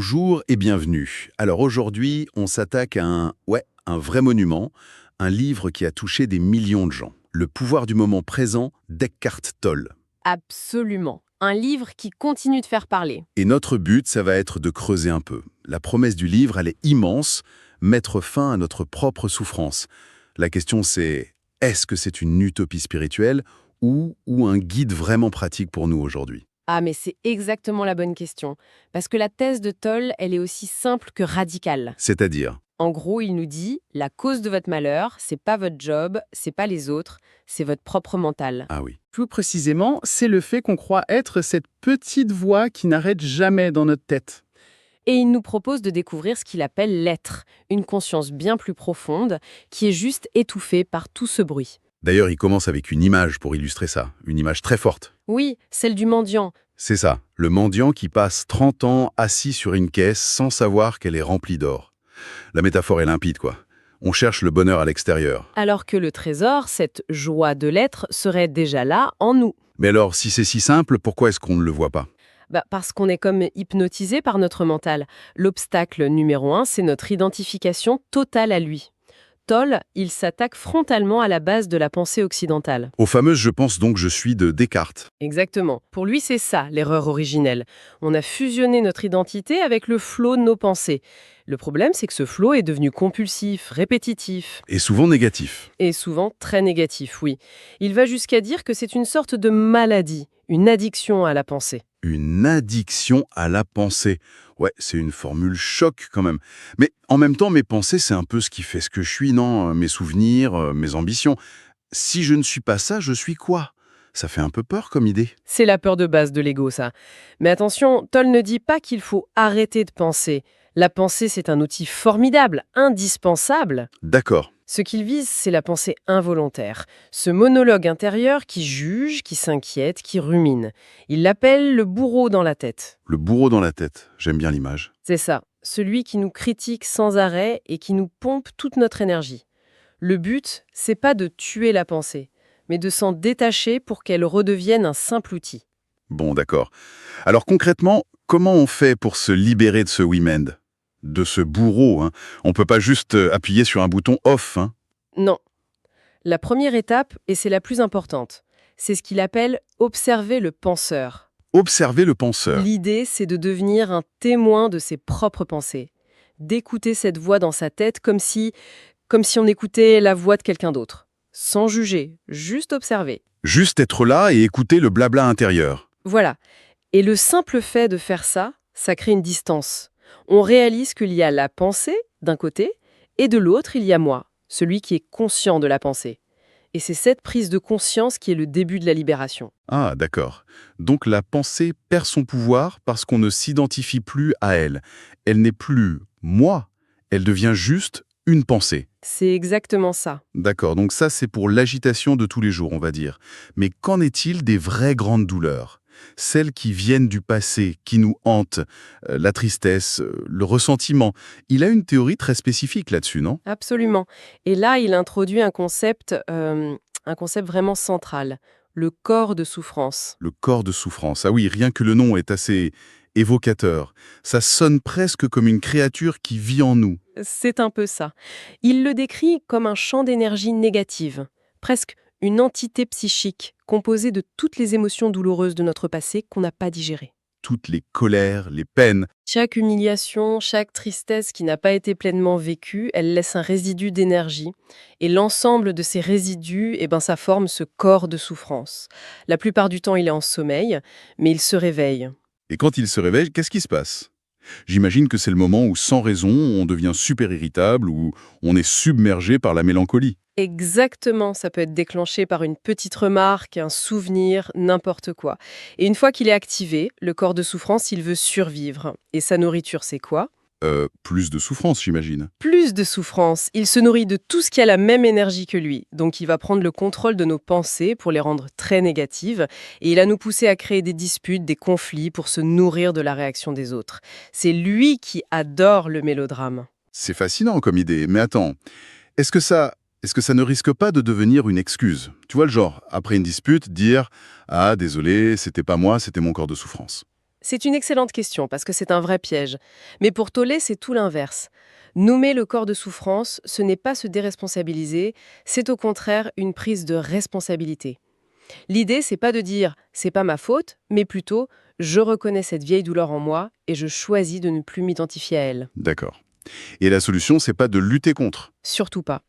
Bonjour et bienvenue. Alors aujourd'hui, on s'attaque à un vrai monument, un livre qui a touché des millions de gens. Le pouvoir du moment présent d'Eckhart Tolle. Absolument. Un livre qui continue de faire parler. Et notre but, ça va être de creuser un peu. La promesse du livre, elle est immense, mettre fin à notre propre souffrance. La question c'est, est-ce que c'est une utopie spirituelle ou un guide vraiment pratique pour nous aujourd'hui? Ah, mais c'est exactement la bonne question. Parce que la thèse de Toll, elle est aussi simple que radicale. C'est-à-dire? En gros, il nous dit, la cause de votre malheur, c'est pas votre job, c'est pas les autres, c'est votre propre mental. Ah oui. Plus précisément, c'est le fait qu'on croit être cette petite voix qui n'arrête jamais dans notre tête. Et il nous propose de découvrir ce qu'il appelle l'être, une conscience bien plus profonde, qui est juste étouffée par tout ce bruit. D'ailleurs, il commence avec une image pour illustrer ça, une image très forte. Oui, celle du mendiant. C'est ça, le mendiant qui passe 30 ans assis sur une caisse sans savoir qu'elle est remplie d'or. La métaphore est limpide, quoi. On cherche le bonheur à l'extérieur. Alors que le trésor, cette joie de l'être, serait déjà là, en nous. Mais alors, si c'est si simple, pourquoi est-ce qu'on ne le voit pas? Parce qu'on est comme hypnotisé par notre mental. L'obstacle numéro 1, c'est notre identification totale à lui. Toll, il s'attaque frontalement à la base de la pensée occidentale. Aux fameuses « je pense donc je suis » de Descartes. Exactement. Pour lui, c'est ça, l'erreur originelle. On a fusionné notre identité avec le flot de nos pensées. Le problème, c'est que ce flot est devenu compulsif, répétitif, Et souvent négatif. et souvent très négatif, oui. Il va jusqu'à dire que c'est une sorte de maladie, une addiction à la pensée. Une addiction à la pensée. Ouais, c'est une formule choc quand même. Mais en même temps, mes pensées, c'est un peu ce qui fait ce que je suis, non? Mes souvenirs, mes ambitions. Si je ne suis pas ça, je suis quoi? Ça fait un peu peur comme idée. C'est la peur de base de l'ego, ça. Mais attention, Toll ne dit pas qu'il faut arrêter de penser. La pensée, c'est un outil formidable, indispensable. D'accord. Ce qu'il vise, c'est la pensée involontaire. Ce monologue intérieur qui juge, qui s'inquiète, qui rumine. Il l'appelle le bourreau dans la tête. Le bourreau dans la tête. J'aime bien l'image. C'est ça, celui qui nous critique sans arrêt et qui nous pompe toute notre énergie. Le but, c'est pas de tuer la pensée, mais de s'en détacher pour qu'elle redevienne un simple outil. Bon, d'accord. Alors concrètement, comment on fait pour se libérer de ce Wiemand? De ce bourreau, hein? On peut pas juste appuyer sur un bouton off, hein? Non. La première étape, et c'est la plus importante, c'est ce qu'il appelle observer le penseur. Observer le penseur. L'idée, c'est de devenir un témoin de ses propres pensées, d'écouter cette voix dans sa tête comme si on écoutait la voix de quelqu'un d'autre, sans juger, juste observer. Juste être là et écouter le blabla intérieur. Voilà. Et le simple fait de faire ça, ça crée une distance. On réalise qu'il y a la pensée, d'un côté, et de l'autre, il y a moi, celui qui est conscient de la pensée. Et c'est cette prise de conscience qui est le début de la libération. Ah, d'accord. Donc la pensée perd son pouvoir parce qu'on ne s'identifie plus à elle. Elle n'est plus moi, elle devient juste une pensée. C'est exactement ça. D'accord, donc ça c'est pour l'agitation de tous les jours, on va dire. Mais qu'en est-il des vraies grandes douleurs? Celles qui viennent du passé, qui nous hantent, la tristesse, le ressentiment. Il a une théorie très spécifique là-dessus, non? Absolument. Et là, il introduit un concept vraiment central, le corps de souffrance. Le corps de souffrance. Ah oui, rien que le nom est assez évocateur. Ça sonne presque comme une créature qui vit en nous. C'est un peu ça. Il le décrit comme un champ d'énergie négative, presque une entité psychique composée de toutes les émotions douloureuses de notre passé qu'on n'a pas digérées. Toutes les colères, les peines. Chaque humiliation, chaque tristesse qui n'a pas été pleinement vécue, elle laisse un résidu d'énergie. Et l'ensemble de ces résidus, ça forme ce corps de souffrance. La plupart du temps, il est en sommeil, mais il se réveille. Et quand il se réveille, qu'est-ce qui se passe? J'imagine que c'est le moment où, sans raison, on devient super irritable ou on est submergé par la mélancolie. Exactement, ça peut être déclenché par une petite remarque, un souvenir, n'importe quoi. Et une fois qu'il est activé, le corps de souffrance, il veut survivre. Et sa nourriture, c'est quoi? Plus de souffrance, j'imagine. Plus de souffrance. Il se nourrit de tout ce qui a la même énergie que lui. Donc il va prendre le contrôle de nos pensées pour les rendre très négatives. Et il va nous pousser à créer des disputes, des conflits pour se nourrir de la réaction des autres. C'est lui qui adore le mélodrame. C'est fascinant comme idée, mais attends, est-ce que ça ne risque pas de devenir une excuse? Tu vois le genre, après une dispute, dire « Ah, désolé, c'était pas moi, c'était mon corps de souffrance ». C'est une excellente question parce que c'est un vrai piège. Mais pour Tollé, c'est tout l'inverse. Nommer le corps de souffrance, ce n'est pas se déresponsabiliser, c'est au contraire une prise de responsabilité. L'idée, c'est pas de dire c'est pas ma faute, mais plutôt je reconnais cette vieille douleur en moi et je choisis de ne plus m'identifier à elle. D'accord. Et la solution, c'est pas de lutter contre. Surtout pas.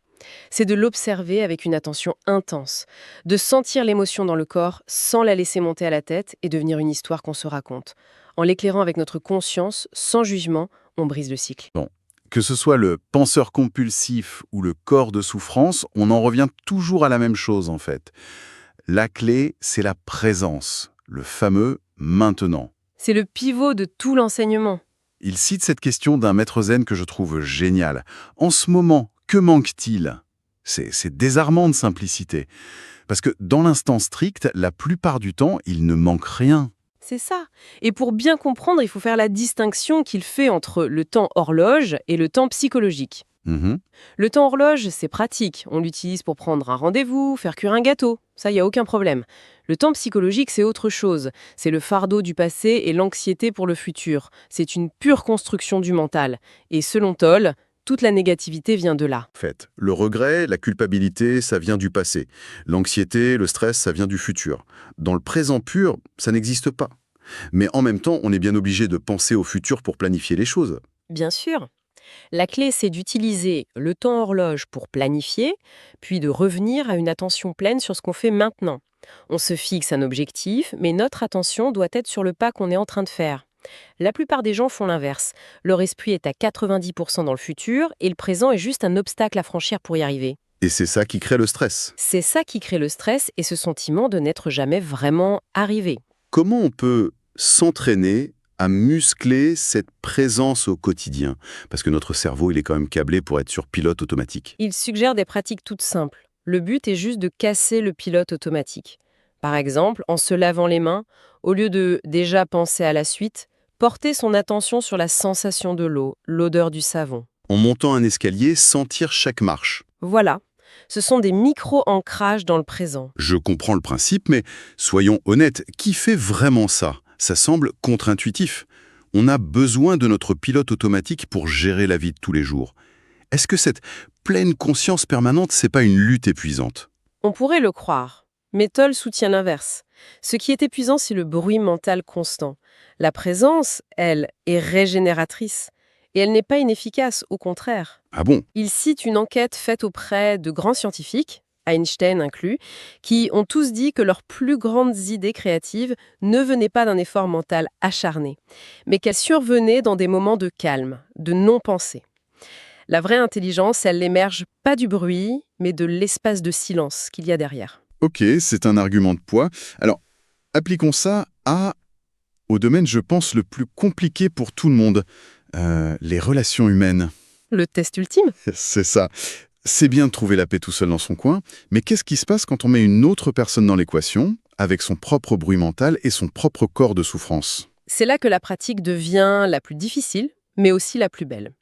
C'est de l'observer avec une attention intense, de sentir l'émotion dans le corps sans la laisser monter à la tête et devenir une histoire qu'on se raconte. En l'éclairant avec notre conscience, sans jugement, on brise le cycle. Bon. Que ce soit le penseur compulsif ou le corps de souffrance, on en revient toujours à la même chose en fait. La clé, c'est la présence, le fameux maintenant. C'est le pivot de tout l'enseignement. Il cite cette question d'un maître zen que je trouve génial. En ce moment, que manque-t-il? C'est désarmant de simplicité. Parce que dans l'instant strict, la plupart du temps, il ne manque rien. C'est ça. Et pour bien comprendre, il faut faire la distinction qu'il fait entre le temps horloge et le temps psychologique. Mhm. Le temps horloge, c'est pratique. On l'utilise pour prendre un rendez-vous, faire cuire un gâteau. Ça, il n'y a aucun problème. Le temps psychologique, c'est autre chose. C'est le fardeau du passé et l'anxiété pour le futur. C'est une pure construction du mental. Et selon Toll, toute la négativité vient de là. En fait, le regret, la culpabilité, ça vient du passé. L'anxiété, le stress, ça vient du futur. Dans le présent pur, ça n'existe pas. Mais en même temps, on est bien obligé de penser au futur pour planifier les choses. Bien sûr. La clé, c'est d'utiliser le temps horloge pour planifier, puis de revenir à une attention pleine sur ce qu'on fait maintenant. On se fixe un objectif, mais notre attention doit être sur le pas qu'on est en train de faire. La plupart des gens font l'inverse. Leur esprit est à 90% dans le futur et le présent est juste un obstacle à franchir pour y arriver. Et c'est ça qui crée le stress. C'est ça qui crée le stress et ce sentiment de n'être jamais vraiment arrivé. Comment on peut s'entraîner à muscler cette présence au quotidien? Parce que notre cerveau, il est quand même câblé pour être sur pilote automatique. Il suggère des pratiques toutes simples. Le but est juste de casser le pilote automatique. Par exemple, en se lavant les mains, au lieu de déjà penser à la suite, porter son attention sur la sensation de l'eau, l'odeur du savon. En montant un escalier, sentir chaque marche. Voilà, ce sont des micro-ancrages dans le présent. Je comprends le principe, mais soyons honnêtes, qui fait vraiment ça? Ça semble contre-intuitif. On a besoin de notre pilote automatique pour gérer la vie de tous les jours. Est-ce que cette pleine conscience permanente, c'est pas une lutte épuisante? On pourrait le croire, mais Toll soutient l'inverse. Ce qui est épuisant, c'est le bruit mental constant. La présence, elle, est régénératrice. Et elle n'est pas inefficace, au contraire. Ah bon? Il cite une enquête faite auprès de grands scientifiques, Einstein inclus, qui ont tous dit que leurs plus grandes idées créatives ne venaient pas d'un effort mental acharné, mais qu'elles survenaient dans des moments de calme, de non-pensée. La vraie intelligence, elle n'émerge pas du bruit, mais de l'espace de silence qu'il y a derrière. Ok, c'est un argument de poids. Alors, appliquons ça au domaine, je pense, le plus compliqué pour tout le monde, les relations humaines. Le test ultime? C'est ça. C'est bien de trouver la paix tout seul dans son coin, mais qu'est-ce qui se passe quand on met une autre personne dans l'équation, avec son propre bruit mental et son propre corps de souffrance? C'est là que la pratique devient la plus difficile, mais aussi la plus belle.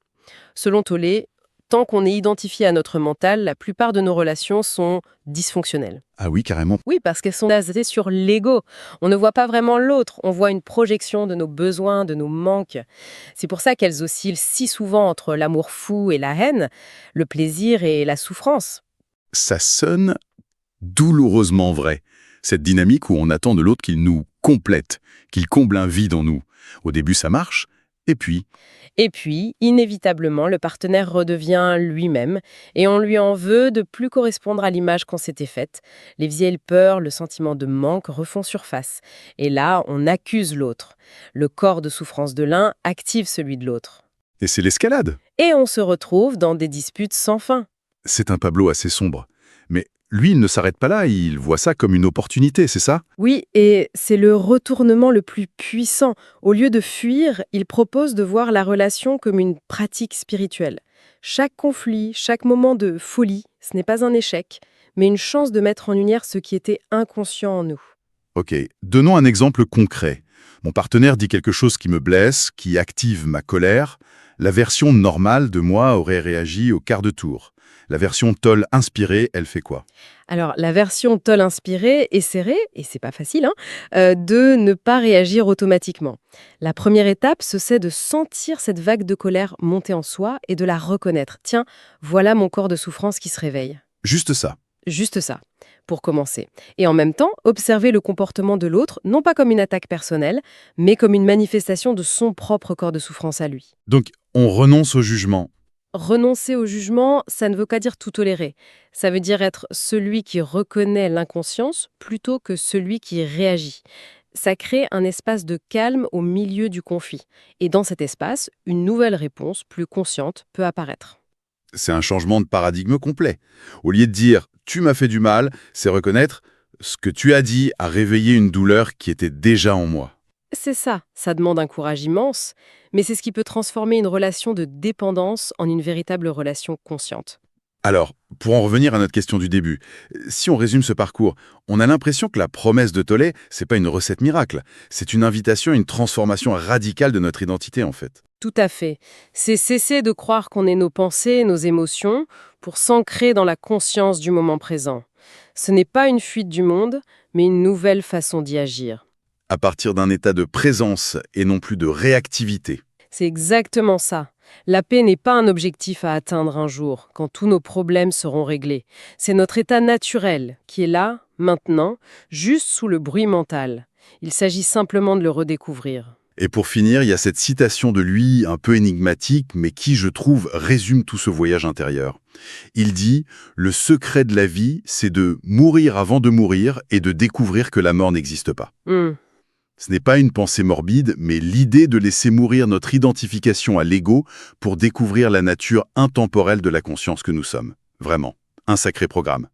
Selon Tollé, tant qu'on est identifié à notre mental, la plupart de nos relations sont dysfonctionnelles. Ah oui, carrément. Oui, parce qu'elles sont basées sur l'ego. On ne voit pas vraiment l'autre, on voit une projection de nos besoins, de nos manques. C'est pour ça qu'elles oscillent si souvent entre l'amour fou et la haine, le plaisir et la souffrance. Ça sonne douloureusement vrai. Cette dynamique où on attend de l'autre qu'il nous complète, qu'il comble un vide en nous. Au début, ça marche, et puis... Et puis, inévitablement, le partenaire redevient lui-même et on lui en veut de plus correspondre à l'image qu'on s'était faite. Les vieilles peurs, le sentiment de manque refont surface. Et là, on accuse l'autre. Le corps de souffrance de l'un active celui de l'autre. Et c'est l'escalade. Et on se retrouve dans des disputes sans fin. C'est un tableau assez sombre. Mais lui, il ne s'arrête pas là, il voit ça comme une opportunité, c'est ça? Oui, et c'est le retournement le plus puissant. Au lieu de fuir, il propose de voir la relation comme une pratique spirituelle. Chaque conflit, chaque moment de folie, ce n'est pas un échec, mais une chance de mettre en lumière ce qui était inconscient en nous. Ok, donnons un exemple concret. Mon partenaire dit quelque chose qui me blesse, qui active ma colère. La version normale de moi aurait réagi au quart de tour. La version Toll inspirée, elle fait quoi? Alors, la version Toll inspirée essaierait, et c'est pas facile, de ne pas réagir automatiquement. La première étape, c'est de sentir cette vague de colère monter en soi et de la reconnaître. Tiens, voilà mon corps de souffrance qui se réveille. Juste ça. Juste ça, pour commencer. Et en même temps, observer le comportement de l'autre, non pas comme une attaque personnelle, mais comme une manifestation de son propre corps de souffrance à lui. Donc, on renonce au jugement. Renoncer au jugement, ça ne veut pas dire tout tolérer. Ça veut dire être celui qui reconnaît l'inconscience plutôt que celui qui réagit. Ça crée un espace de calme au milieu du conflit. Et dans cet espace, une nouvelle réponse, plus consciente, peut apparaître. C'est un changement de paradigme complet. Au lieu de dire « tu m'as fait du mal », c'est reconnaître « ce que tu as dit a réveillé une douleur qui était déjà en moi ». C'est ça, ça demande un courage immense, mais c'est ce qui peut transformer une relation de dépendance en une véritable relation consciente. Alors, pour en revenir à notre question du début, si on résume ce parcours, on a l'impression que la promesse de Tolle, c'est pas une recette miracle, c'est une invitation à une transformation radicale de notre identité en fait. Tout à fait. C'est cesser de croire qu'on est nos pensées, nos émotions, pour s'ancrer dans la conscience du moment présent. Ce n'est pas une fuite du monde, mais une nouvelle façon d'y agir. À partir d'un état de présence et non plus de réactivité. C'est exactement ça. La paix n'est pas un objectif à atteindre un jour, quand tous nos problèmes seront réglés. C'est notre état naturel, qui est là, maintenant, juste sous le bruit mental. Il s'agit simplement de le redécouvrir. Et pour finir, il y a cette citation de lui, un peu énigmatique, mais qui, je trouve, résume tout ce voyage intérieur. Il dit « Le secret de la vie, c'est de mourir avant de mourir et de découvrir que la mort n'existe pas. » Ce n'est pas une pensée morbide, mais l'idée de laisser mourir notre identification à l'ego pour découvrir la nature intemporelle de la conscience que nous sommes. Vraiment, un sacré programme.